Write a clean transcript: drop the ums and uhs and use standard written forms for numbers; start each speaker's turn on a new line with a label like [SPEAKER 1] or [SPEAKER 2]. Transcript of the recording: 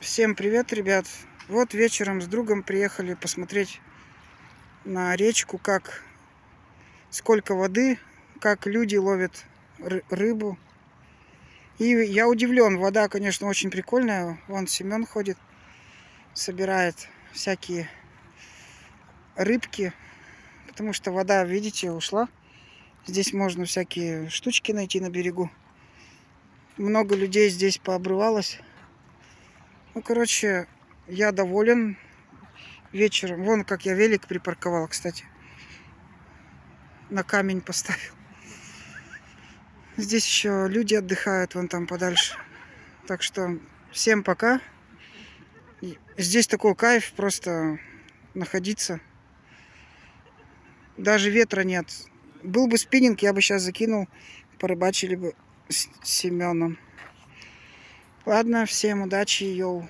[SPEAKER 1] Всем привет, ребят! Вот вечером с другом приехали посмотреть на речку, сколько воды, как люди ловят рыбу. И я удивлен, вода, конечно, очень прикольная. Вон Семен ходит, собирает всякие рыбки, потому что вода, видите, ушла. Здесь можно всякие штучки найти на берегу. Много людей здесь пообрывалось. Ну, короче, я доволен вечером. Вон как я велик припарковал, кстати. На камень поставил. Здесь еще люди отдыхают, вон там подальше. Так что всем пока. Здесь такой кайф просто находиться. Даже ветра нет. Был бы спиннинг, я бы сейчас закинул, порыбачили бы с Семеном. Ладно, всем удачи, йоу.